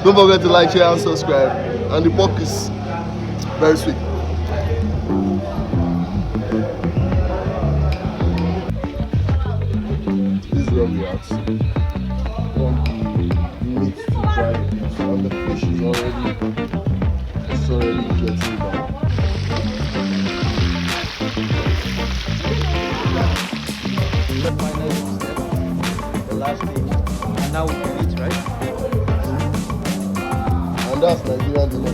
Don't forget to like, share, and subscribe. And the pork is very sweet. This is where we are. Want the meat to dry a bit, and the fish is already getting down. The last thing, and now we can eat, right? And that's Nigerian dinner.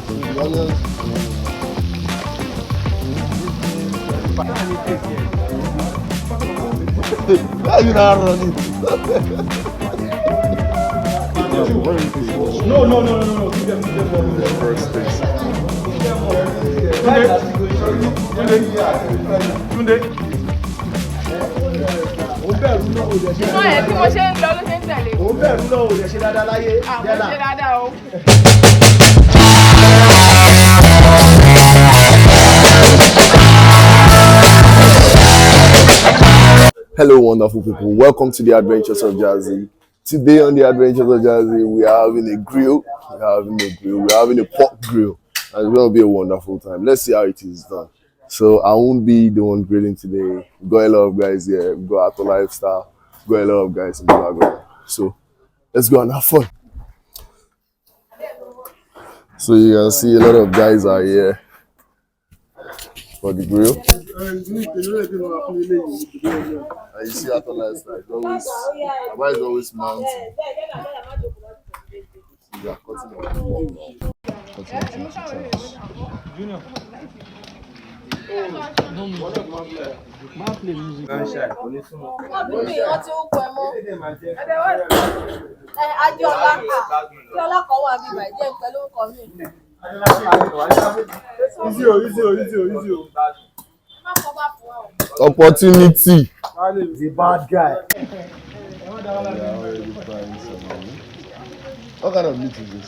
So the onions. Why you not running? No. Keep them. The first taste. Tunde. Hello, wonderful people. Welcome to the Adventures of Jazzy. Today on the Adventures of Jazzy, we are having a grill. We're having a pork grill. And it's going to be a wonderful time. Let's see how it is done. So I won't be the one grilling today. We got a lot of guys here. We got Auto Lifestyle. We got a lot of guys in the background. So let's go and have fun. So you can see a lot of guys are here for the grill. And you see Auto Lifestyle. Baba is always mounting. They are cutting off the pork now. Cutting it into chunks. Junior. Easy. Opportunity. He's a bad guy. What kind of meat is this?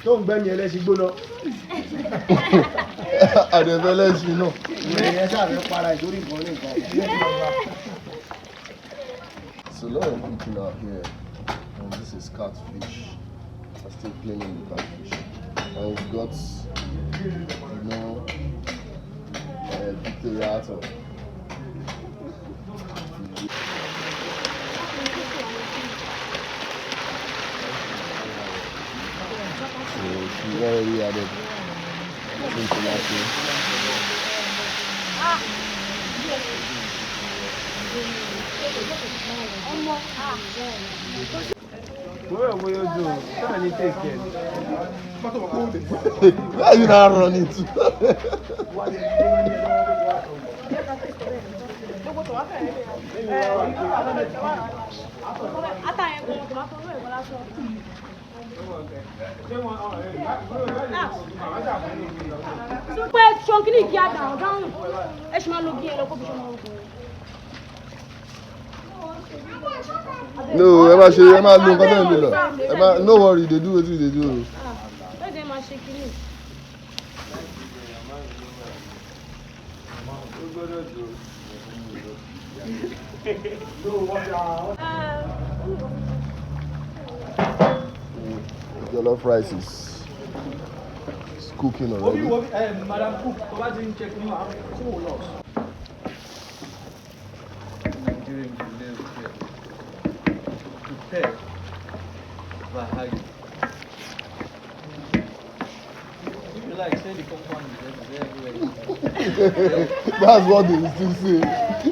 Don't bend me unless you go no. I don't let you know. So a lot of people are here. And this is catfish. I'm still cleaning the catfish. And we've got, Victoriato. So she's already added some tomato. What are you doing? Trying to take care. Why are you not running to? No, no worry, they do what they do. The jollof rice is cooking already. Madam Cook, didn't check me out. Nigerian live here. Prepare by hiding. You like say the compound is everywhere. That's what they still say.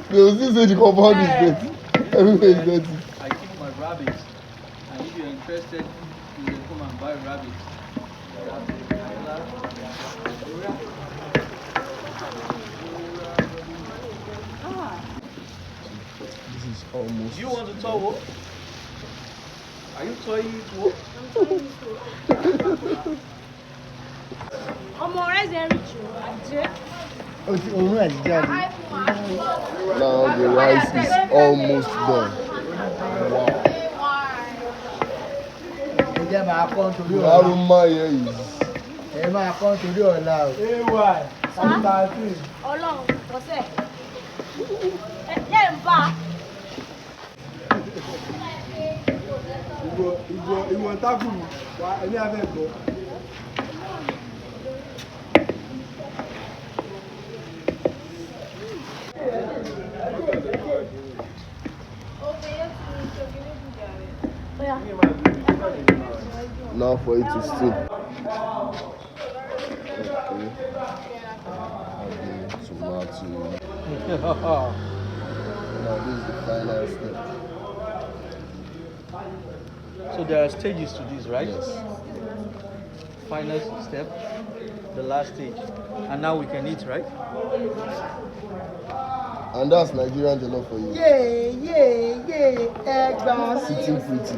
They will still say the compound is dirty. Everywhere is dirty. I keep my rabbits, and if you're interested, you can come and buy rabbits. This is almost. You want to tow what? Are you towing it what? Now the rice is almost done. jẹ́ máa kọ́ nítorí ọ̀la. Arúmọ yẹn yìí. Ẹ máa kọ́ nítorí ọ̀la o. Ọlọ́run ọ̀sẹ̀. Jẹ́ ń bá. Ìwọ tákùn wa ẹni abẹ́ gbọ́. Now for it to steam. Okay. Tomato. Now this is the final step. So there are stages to this, right? Yes. Final step, the last stage. And now we can eat, right? And that's Nigerian jollof for you. Ẹgbàá sí. Sitting pretty.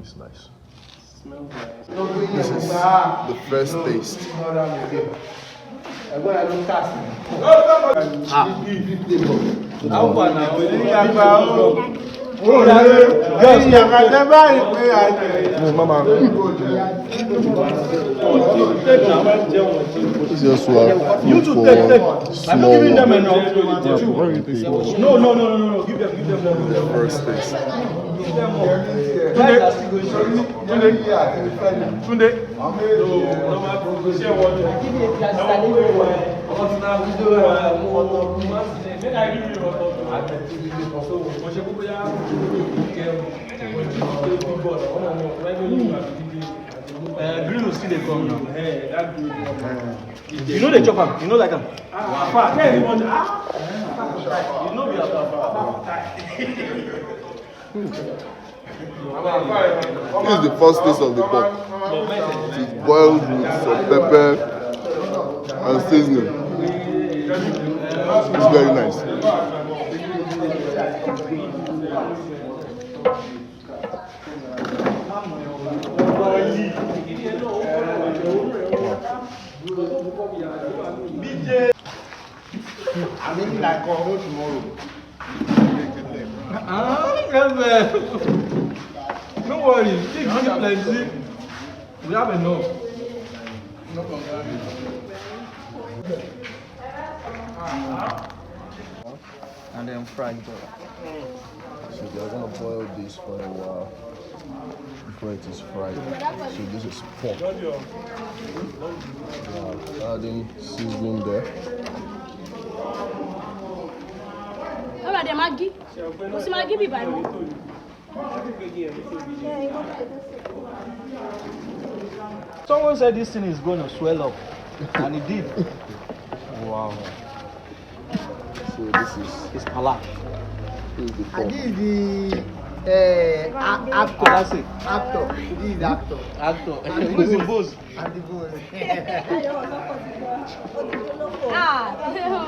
It's nice. This is the first taste. How far now? This is just what You to take. I'm not giving them enough. No. Give them first taste. Tunde. Grill still dey come now. You know they chop am, you know like am. You know we are This is the first taste of the pork. It's boiled with some pepper and seasoning. It's very nice. I mean, like tomorrow. No worry, if you plenty, we have enough. And then fry it up. So they're gonna boil this for a while before it is fried. So this is pork. Yeah, adding seasoning there. Ọ̀rọ̀ àdè Maggi. Mo sì Maggi bì báyìí mọ́. Someone said this thing is going to swell up, and it did. Wow. So this is It's halal. the And pork. this is the actor. Classic. Actor. This is actor. Actor. Who's in both? And the bone.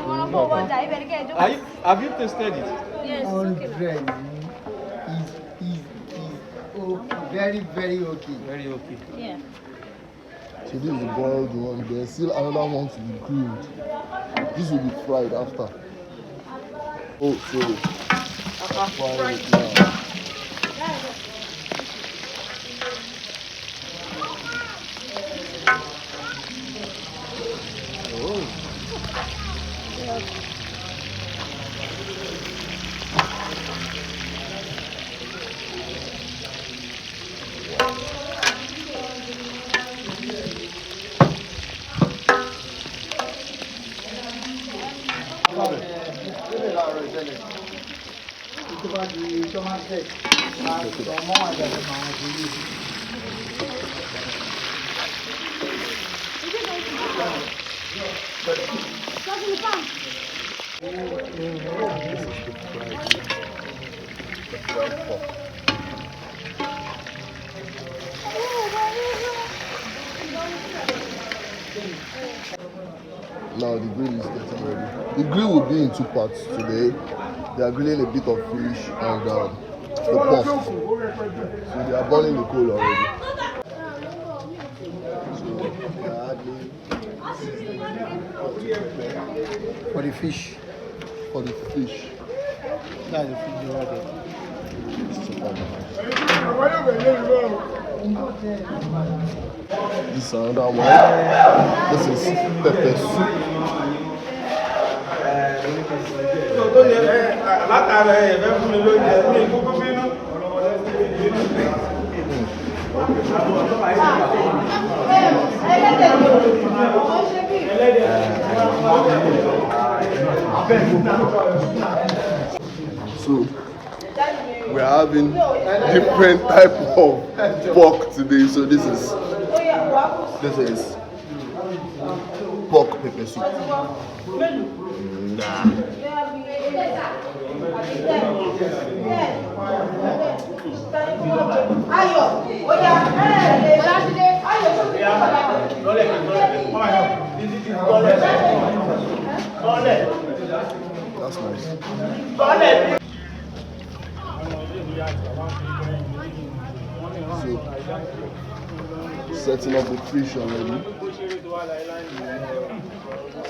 Wọ́n bọ̀ wọ́n jà ibẹ̀ ní kẹ́ ẹ jókòó. Have you tasted it? Yes, okay. 100 is okay. Very, very okay. Very okay. Yeah. So this is the boiled one. There's still another one to be grilled. This will be fried after. Oh, sorry. Frying it now. Itu bá di tomato, ọmọ wa jẹ́ máa ń ṣe yìí. Now the grill is getting ready. The grill will be in two parts today. They are grilling a bit of fish and the pork. So they are burning the coal already. So they are adding For the fish. for the fish. That's the fish right there. This is another one. This is pepper soup. So we're having different type of pork today. So this is pork pepper soup. That's nice. So, setting up the fish already.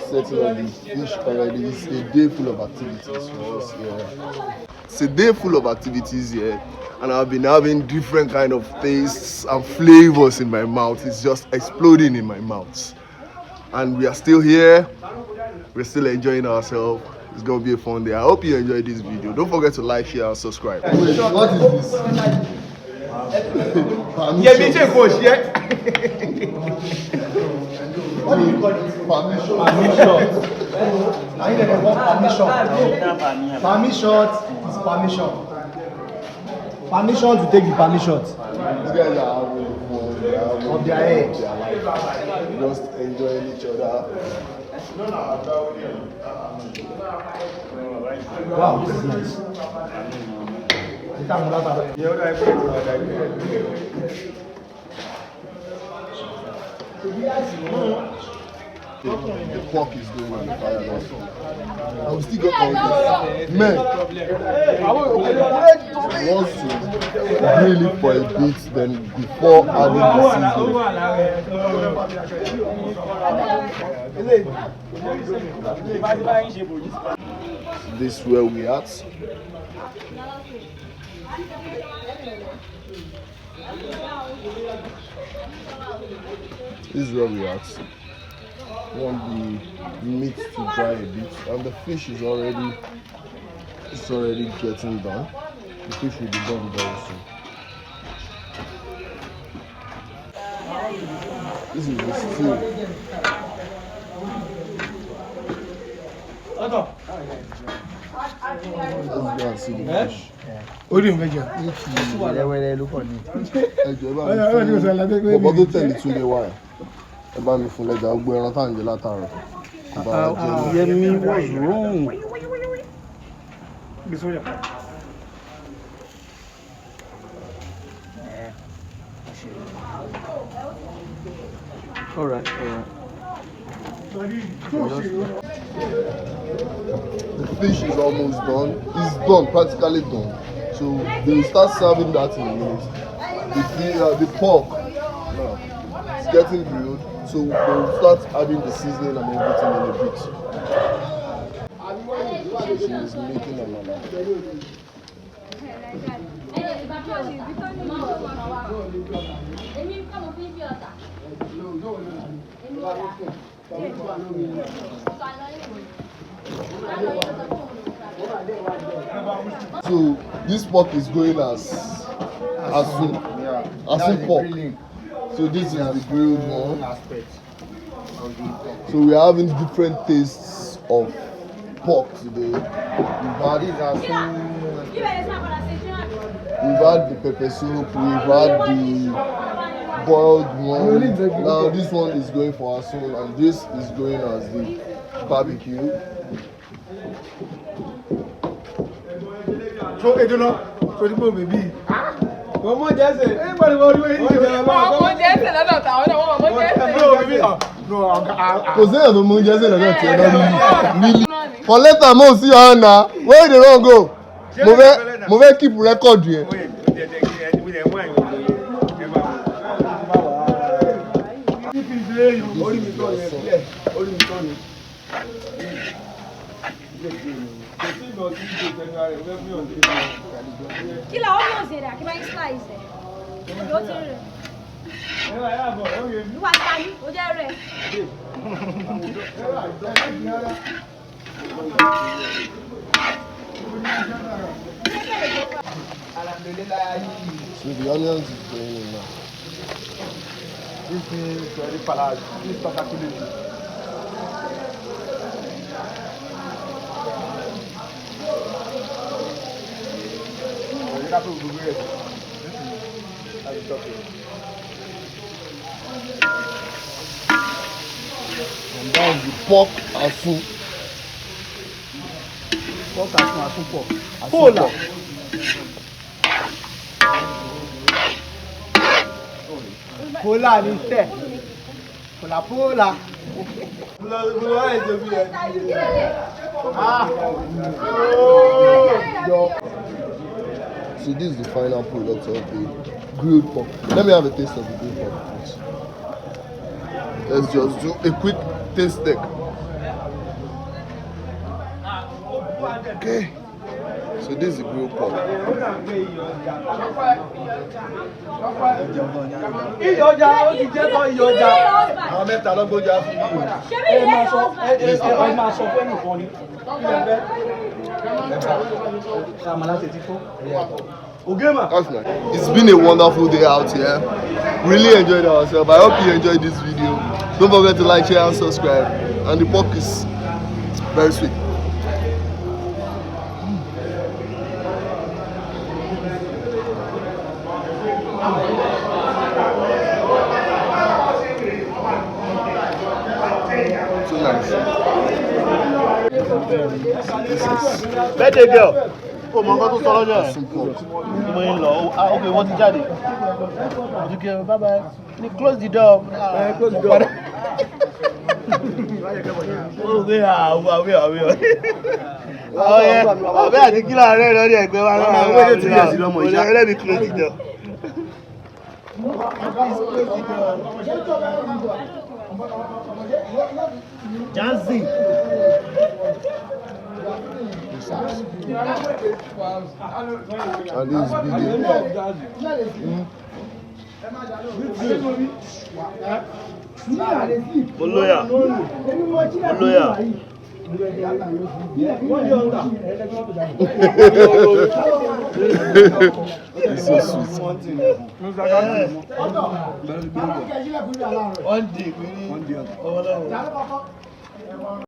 Setting up the fish already. It's a day full of activities for us here. It's a day full of activities here, and I've been having different kind of tastes and flavors in my mouth. It's just exploding in my mouth. And we are still here. We're still enjoying ourselves. It's gonna be a fun day. I hope you enjoyed this video. Don't forget to like, share, and subscribe. Wait, what is this? Permission. What do you call it? Permission. I need to want permission. Permission is permission. Permission to take the permission. These guys are having fun. Of their head. Just enjoying each other. Wow, this is nice. The pork is going on the fire now. I will still get all this. Man, once you grill it for a bit, then before adding the seasoning. This is where we at. This is where we at. Want the meat to dry a bit, and the fish is already getting done. The fish will be done very soon. This is the stew. Let's go and see the fish. What do you make it? Bọ̀bọ̀ tó tẹ̀lé Túndé wáyà. Ẹ bá mi fún lẹ́jà, ó gbé ẹran tá à ń jẹ látàárọ̀. Yemi, what's wrong? All right. The fish is almost done. It's done, practically done. So they will start serving that in a minute. The pork now it's getting grilled, so they will start adding the seasoning and everything in a bit. So she is making another. So this pork is going as soon pork. So this is the grilled one. So we are having different tastes of pork today. We've had the pepper soup, we've had the boiled one. Now this one is going for as soon, and this is going as the barbecue. So I don't know. So the baby. Mama just said, anybody want to eat? Mama just said, No, because they have a moon just said that. Really. For later, mo see your hand now. Where they don't go? Mo fẹ́ keep record here. Kí la onions rẹ̀ kí máa ń slice ẹ̀. Yóò ti rẹ̀. Ìwà ìtàní, ó jẹ́ rẹ̀. So the onions is going in now. This is very palate. This is calculated. And that's the pork asu. Pork asu pork. Pola. Pola ni tẹ̀. Pola. So this is the final product of the grilled pork. Let me have a taste of the grilled pork, please. Let's just do a quick taste check. Okay. So this is the grilled pork. Ìyọjà ó ti jẹ́ tán ìyọjà. Àwọn mẹ́ta ló gbójú á fún mi. Ṣé bí ilé husband? Ẹ máa sọ fún ẹnìkan ni. Àmàlà ṣe ti fún. Ogema. That's nice. It's been a wonderful day out here. Really enjoyed ourselves. I hope you enjoyed this video. Don't forget to like, share, and subscribe. And the pork is very sweet. So nice. Birthday girl. Ó mọ nǹkan tó sọ lọ́jọ́ yẹn. Some pork. Mo ń lọ. Ok, wọ́n ti jáde. Okay, bye bye. Close the door. Close the door. Àwẹ̀. Àbẹ́ àti kílà rẹ̀ lórí ẹgbẹ́ wa náà. Let me close the door. Jazzy. And this video. Olóyà. It's so sweet. One day.